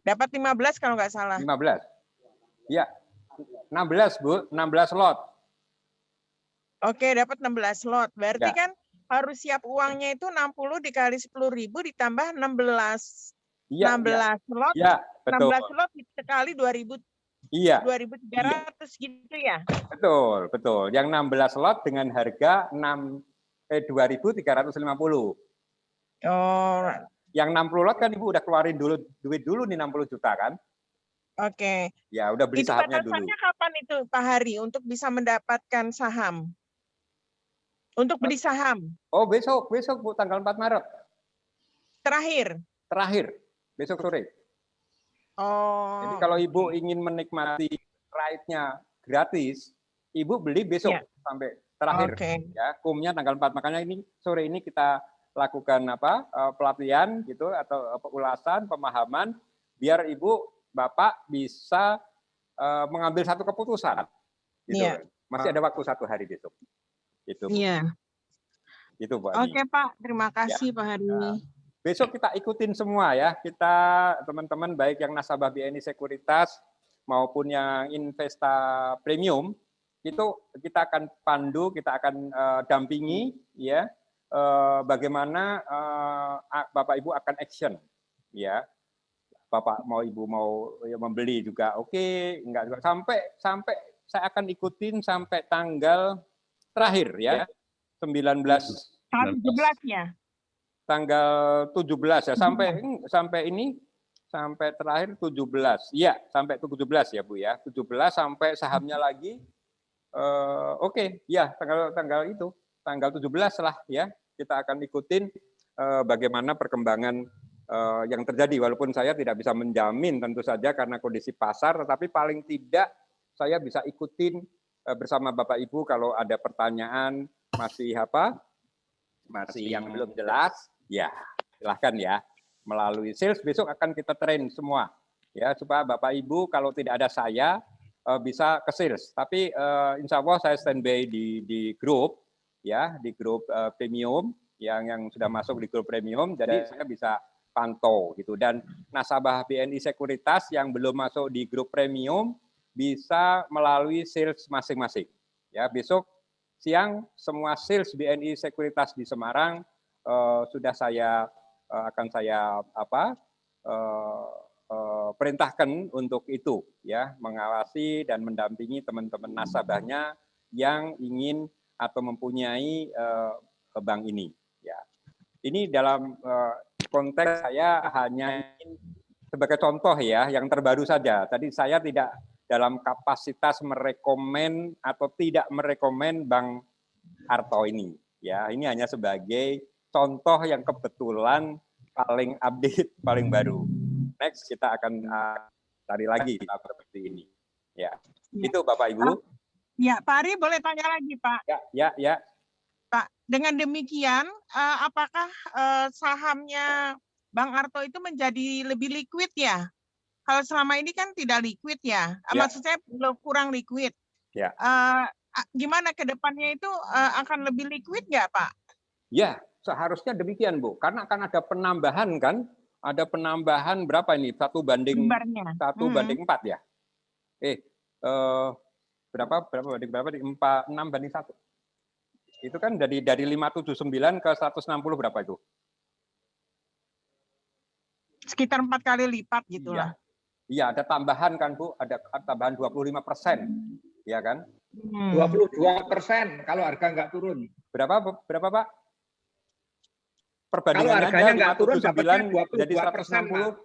Dapat 15 kalau nggak salah. 15. Ya. 16, Bu. 16 lot. Oke, dapat 16 lot. Berarti Ya. kan harus siap uangnya itu 60 dikali 10.000 ditambah 16. Iya, 16 lot. Ya, betul. 16 lot dikali 2.000. Iya. 2.300 gitu ya. Betul, betul. Yang 16 lot dengan harga 2.350. Oh. Yang 60 lot kan Ibu udah keluarin dulu duit dulu nih 60 juta kan? Oke. Ya, udah beli Itu sahamnya dulu. batasannya kapan itu Pak Hari untuk bisa mendapatkan saham? Untuk beli saham. Oh, besok Bu, tanggal 4 Maret. Terakhir, besok sore. Oh. Jadi kalau Ibu ingin menikmati right-nya gratis, Ibu beli besok sampai terakhir. Ya, kumnya tanggal 4. Makanya ini sore ini kita lakukan pelatihan gitu atau ulasan, pemahaman biar Ibu Bapak bisa mengambil satu keputusan. Gitu. Masih ada waktu 1 hari besok. Itu. Iya. Itu Bu. Oke Pak, terima kasih Pak Hari. Besok kita ikutin semua ya. Kita teman-teman baik yang nasabah BNI Sekuritas maupun yang Investa Premium itu kita akan pandu, kita akan dampingi ya bagaimana Bapak Ibu akan action ya. Bapak Ibu mau membeli juga oke, enggak juga sampai saya akan ikutin sampai tanggal terakhir ya. 17 ya. Tanggal 17 ya sampai terakhir 17. Iya, sampai 17 ya Bu ya. 17 sampai sahamnya lagi oke, ya tanggal itu, tanggal 17 lah ya. Kita akan ikutin bagaimana perkembangan yang terjadi walaupun saya tidak bisa menjamin tentu saja karena kondisi pasar, tetapi paling tidak saya bisa ikutin bersama Bapak Ibu kalau ada pertanyaan masih yang belum jelas, ya silahkan ya melalui sales besok akan kita train semua ya supaya Bapak Ibu kalau tidak ada saya bisa ke sales. Tapi insya Allah saya standby di grup ya, di grup premium yang sudah masuk di grup premium, jadi saya bisa pantau gitu. Dan nasabah BNI Sekuritas yang belum masuk di grup premium bisa melalui sales masing-masing. Ya, besok siang semua sales BNI Sekuritas di Semarang sudah akan saya perintahkan untuk itu ya, mengawasi dan mendampingi teman-teman nasabahnya yang ingin atau mempunyai bank ini ya. Ini dalam konteks saya hanya sebagai contoh ya, yang terbaru saja. Tadi saya tidak dalam kapasitas merekomen atau tidak merekomen Bank Arto ini. Ya, ini hanya sebagai contoh yang kebetulan paling update, paling baru. Next kita akan cari lagi seperti ini. Ya, itu Bapak Ibu. Ya, Pak Ari boleh tanya lagi Pak. Ya. Pak, dengan demikian, apakah sahamnya Bank Arto itu menjadi lebih liquid ya? Kalau selama ini kan tidak liquid ya, maksud saya kurang liquid. Ya. Gimana ke depannya itu akan lebih liquid nggak Pak? Ya, seharusnya demikian Bu, karena akan ada penambahan kan, ada penambahan berapa ini? 1 banding 4 ya? Berapa banding berapa? 6 banding 1. Itu kan dari 579 ke 160 berapa itu? Sekitar 4 kali lipat gitulah. Iya, ada tambahan kan Bu, ada tambahan 25%, ya kan? 22% kalau harga nggak turun. Berapa Pak? perbandingannya harganya aja nggak turun, 579 jadi 22%, 160.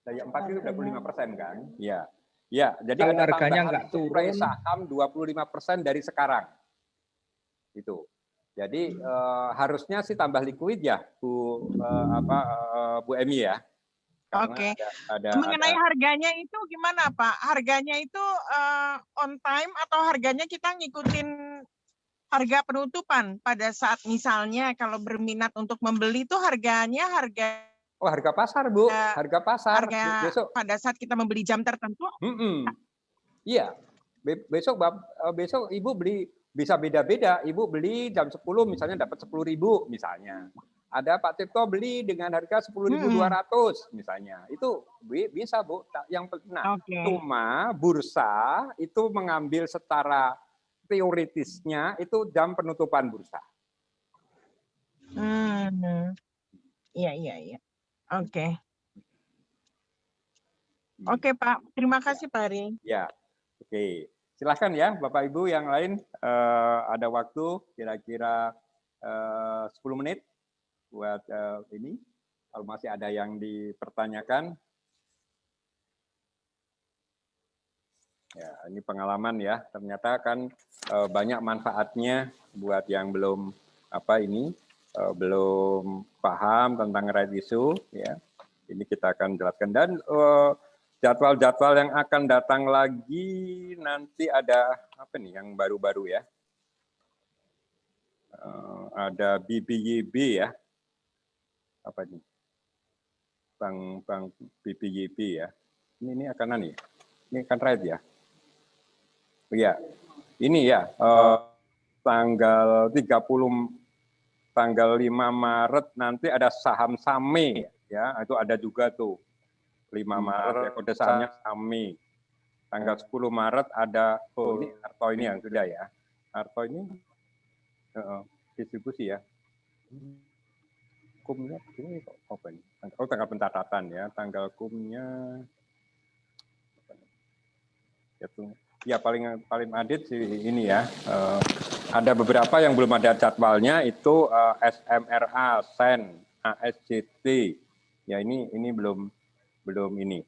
Daya 4 itu 25% kan? Iya. Ya, jadi Kalau ada harganya tambahan nggak suplai turun, saham 25% dari sekarang. Itu. Jadi harusnya sih tambah liquid ya, Bu Emi ya. Oke. Mengenai harganya itu gimana Pak? Harganya itu on time atau harganya kita ngikutin harga penutupan pada saat misalnya kalau berminat untuk membeli itu harganya harga pasar, Bu. Harga pasar. Besok pada saat kita membeli jam tertentu. Iya. Besok Ibu beli bisa beda-beda. Ibu beli jam 10 misalnya dapat 10.000 misalnya. Ada Pak Tirto beli dengan harga 10.200 misalnya. Itu bisa, Bu. Cuma bursa itu mengambil secara teoritisnya itu jam penutupan bursa. Iya. Oke. Oke, Pak. Terima kasih, Pak Ari. Ya. Oke. Silakan ya, Bapak Ibu yang lain. Ada waktu kira-kira 10 menit buat ini. Kalau masih ada yang dipertanyakan. Ya, ini pengalaman ya. Ternyata kan banyak manfaatnya buat yang belum belum paham tentang right issue ya. Ini kita akan jelaskan dan jadwal-jadwal yang akan datang lagi nanti ada apa nih yang baru-baru ya. Ada BBYB ya. Apa nih? Bang BBYB ya. Ini akan nih. Ini kan right ya. Iya. Ini ya tanggal 5 Maret nanti ada saham SAME ya, itu ada juga tuh 5 Maret kode sahamnya SAME. Tanggal 10 Maret ada ini Arto ini yang sudah ya. Arto ini distribusi ya. Kumnya ini apa ini? Tanggal pencatatan ya, tanggal kumnya ya paling adit sih ini ya. Ada beberapa yang belum ada jadwalnya itu SMRA, SEN, ASCT. Ya ini belum ini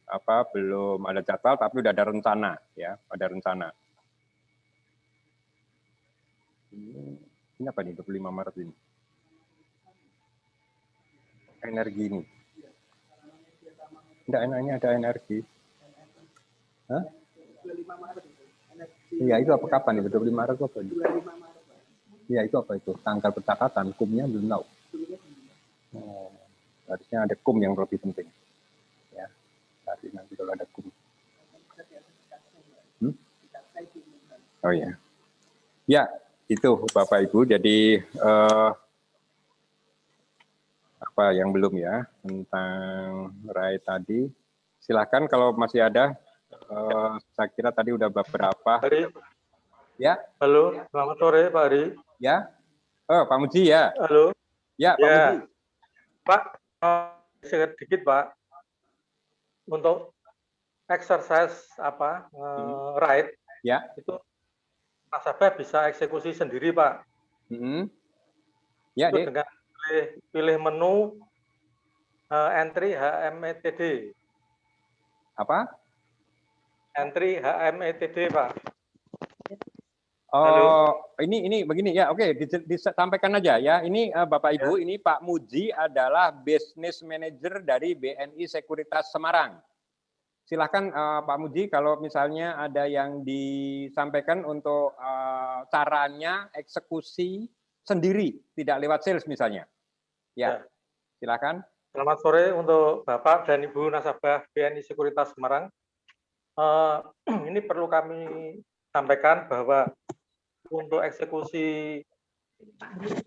belum ada jadwal tapi udah ada rencana ya, ada rencana. Ini apa nih 25 Maret ini? Energi ini. Enggak, ini ada energi. Hah? 25 Maret. Iya, itu apa kapan itu? 25 Maret apa itu? Iya, itu apa itu? Tanggal pencatatan, kumnya belum tahu. Harusnya ada kum yang lebih penting. Ya, nanti kalau ada kum. Oh ya. Ya, itu Bapak Ibu. Jadi apa yang belum ya tentang right tadi. Silakan kalau masih ada. Saya kira tadi udah beberapa. Ya. Halo, selamat sore Pak Ari. Ya. Pak Muji ya. Halo. Ya, Pak Muji. Pak, sedikit Pak. Untuk exercise right, ya. Itu nasabah bisa eksekusi sendiri Pak. Ya, itu dengan pilih menu entry HMETD. Apa? Entry HMETD Pak. Ini begini ya, oke, disampaikan aja ya. Ini Bapak Ibu, ini Pak Muji adalah Business Manager dari BNI Sekuritas Semarang. Silakan Pak Muji kalau misalnya ada yang disampaikan untuk caranya eksekusi sendiri, tidak lewat sales misalnya. Ya, silakan. Selamat sore untuk Bapak dan Ibu nasabah BNI Sekuritas Semarang. Ini perlu kami sampaikan bahwa untuk eksekusi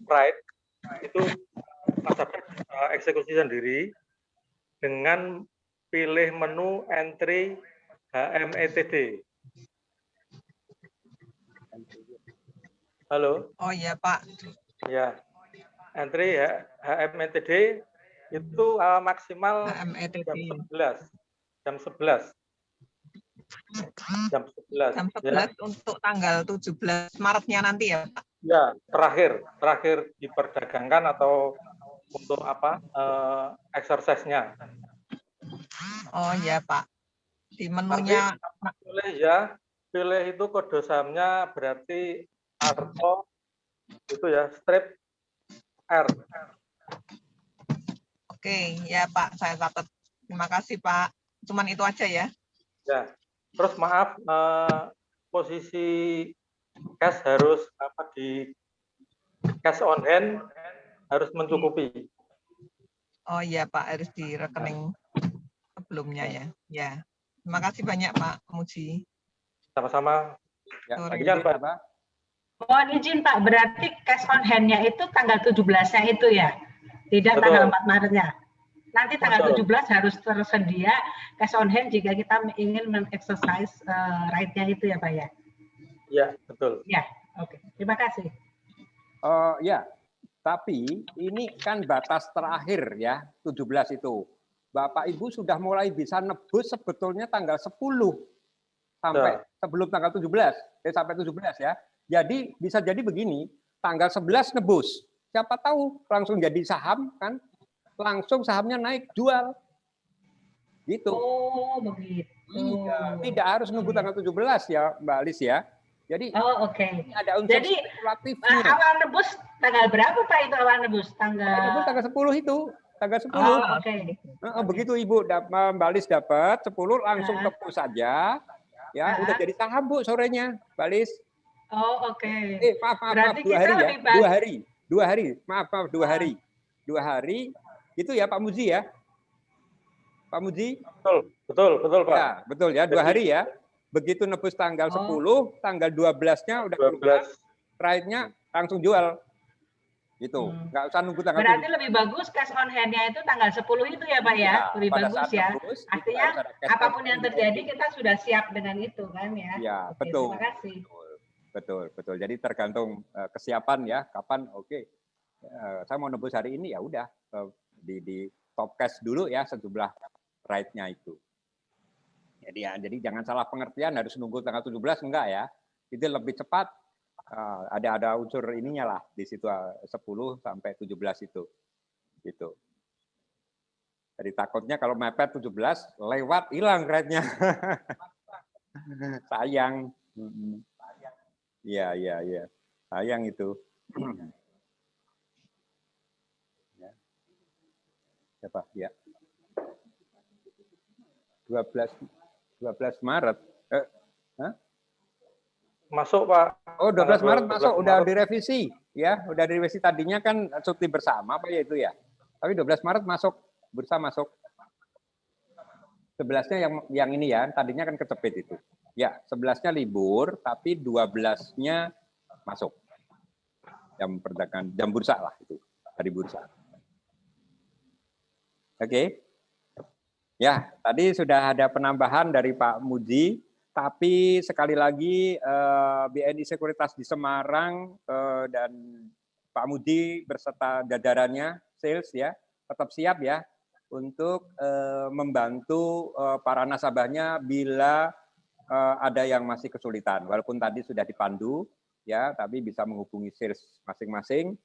right itu nasabah eksekusi sendiri dengan pilih menu entry HMETD. Halo. Oh iya Pak. Ya, entry HMETD itu maksimal jam 11. Jam 11 untuk tanggal 17 Maretnya nanti ya Pak? Ya, terakhir diperdagangkan atau untuk apa exercise-nya. Oh ya Pak, di menunya. Pilih ya, pilih itu kode sahamnya berarti Arto itu ya strip R. Oke, ya Pak, saya catat. Terima kasih Pak. Cuman itu aja ya. Ya, terus maaf posisi cash harus apa di cash on hand harus mencukupi. Oh iya Pak, harus di rekening sebelumnya ya. Ya, terima kasih banyak Pak Muji. Sama-sama. Ya, Pak. Mohon izin Pak, berarti cash on hand-nya itu tanggal 17-nya itu ya? Tidak Betul. tanggal 4 Maretnya. Nanti tanggal Betul. 17 harus tersedia cash on hand jika kita ingin men-exercise right-nya itu ya Pak ya? Ya, betul. Ya, oke. Terima kasih. Ya, tapi ini kan batas terakhir ya, 17 itu. Bapak Ibu sudah mulai bisa nebus sebetulnya tanggal 10 sampai sebelum tanggal 17, sampai 17 ya. Jadi bisa jadi begini, tanggal 11 nebus. Siapa tahu langsung jadi saham kan? Langsung sahamnya naik, jual. Gitu. Oh, begitu. Iya, tidak harus nunggu tanggal 17 ya, Mbak Alis ya. Jadi ini ada unsur jadi spekulatifnya. Awal nebus tanggal berapa Pak itu awal nebus? Nebus tanggal 10 itu, tanggal 10. Oh, oke. Begitu Ibu Mbak Alis dapat 10 langsung tebus saja. Ya, udah jadi saham Bu sorenya, Mbak Alis. Oh, oke. Maaf, berarti 2 hari ya. 2 hari. Maaf, 2 hari. 2 hari. Itu ya Pak Muji ya. Pak Muji? Betul Pak. Ya, betul ya, 2 hari ya. Begitu nebus tanggal 10, tanggal 12-nya udah keluar, right-nya langsung jual. Gitu. Nggak usah nunggu tanggal 7. Berarti lebih bagus cash on hand-nya itu tanggal 10 itu ya Pak ya? Lebih bagus ya. Artinya apapun yang terjadi kita sudah siap dengan itu kan ya. Ya, oke, betul. Terima kasih. Betul. Jadi tergantung kesiapan ya, kapan saya mau nebus hari ini ya udah di top cash dulu ya sejumlah right-nya itu. Jadi jangan salah pengertian harus nunggu tanggal 17 enggak ya. Itu lebih cepat. Ada unsur ininya lah di situ 10 sampai 17 itu. Gitu. Jadi takutnya kalau mepet 17 lewat hilang right-nya. Sayang. Iya. Sayang itu. Siapa? Ya. 12 Maret. Masuk Pak. Oh, 12 Maret masuk, udah direvisi ya, udah direvisi tadinya kan cuti bersama Pak ya itu ya. Tapi 12 Maret masuk, bursa masuk. 11-nya yang ini ya, tadinya kan kecepit itu. Ya, 11-nya libur, tapi 12-nya masuk. Jam perdagangan, jam bursa lah itu, hari bursa. Oke. Ya, tadi sudah ada penambahan dari Pak Muji, tapi sekali lagi BNI Sekuritas di Semarang dan Pak Muji beserta jajarannya sales ya tetap siap ya untuk membantu para nasabahnya bila ada yang masih kesulitan. Walaupun tadi sudah dipandu ya, tapi bisa menghubungi sales masing-masing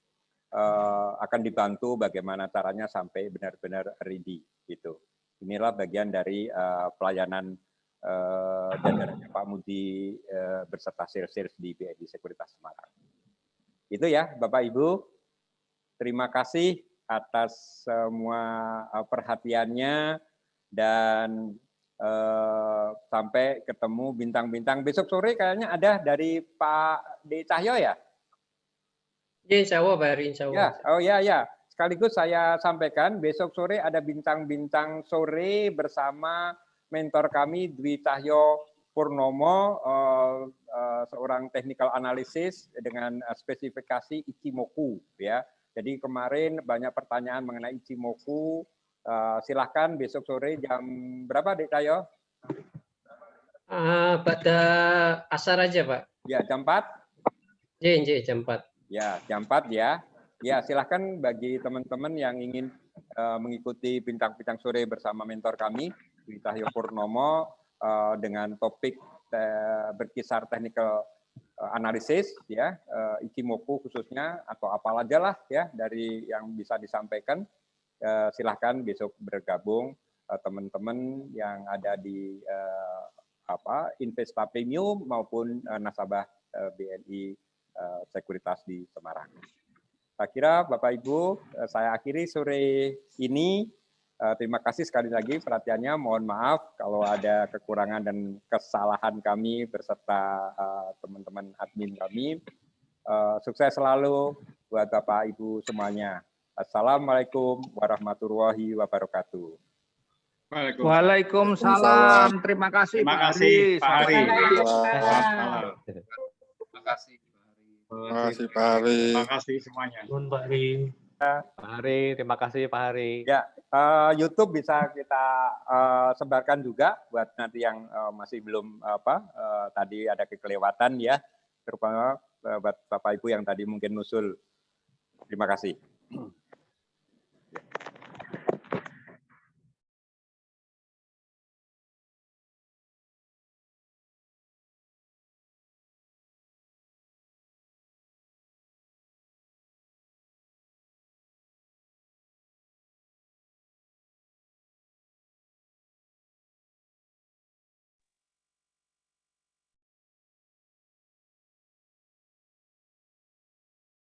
akan dibantu bagaimana caranya sampai benar-benar ready gitu. Inilah bagian dari pelayanan jajarannya Pak Muji beserta sales di BNI Sekuritas Semarang. Itu ya Bapak Ibu, terima kasih atas semua perhatiannya dan sampai ketemu bintang-bintang. Besok sore kayaknya ada dari Pak D. Cahyo ya? Ya, insya Allah Pak Heri, insya Allah. Ya, oh ya. Sekaligus saya sampaikan besok sore ada bintang-bintang sore bersama mentor kami Dwi Cahyo Purnomo, seorang technical analysis dengan spesifikasi Ichimoku ya. Jadi kemarin banyak pertanyaan mengenai Ichimoku. Silahkan besok sore jam berapa Dek Cahyo? Pada asar aja Pak. Ya, jam 4? Ya, jam 4. Ya, jam 4 ya. Ya, silahkan bagi teman-teman yang ingin mengikuti Bincang-Bincang Sore bersama mentor kami, Cahyo Purnomo, dengan topik berkisar technical analisis ya, Ichimoku khususnya atau apalah aja lah ya dari yang bisa disampaikan, silahkan besok bergabung teman-teman yang ada di Investa Premium maupun nasabah BNI Sekuritas di Semarang. Saya kira Bapak Ibu, saya akhiri sore ini. Terima kasih sekali lagi perhatiannya. Mohon maaf kalau ada kekurangan dan kesalahan kami beserta teman-teman admin kami. Sukses selalu buat Bapak Ibu semuanya. Assalamualaikum warahmatullahi wabarakatuh. Waalaikumsalam. Terima kasih Pak Hari. Pak Hari. Terima kasih. Terima kasih Pak Hari. Terima kasih semuanya. Pak Hari. Pak Hari, terima kasih Pak Hari. Ya, YouTube bisa kita sebarkan juga buat nanti yang masih belum tadi ada kelewatan ya, terutama buat Bapak Ibu yang tadi mungkin nusul. Terima kasih.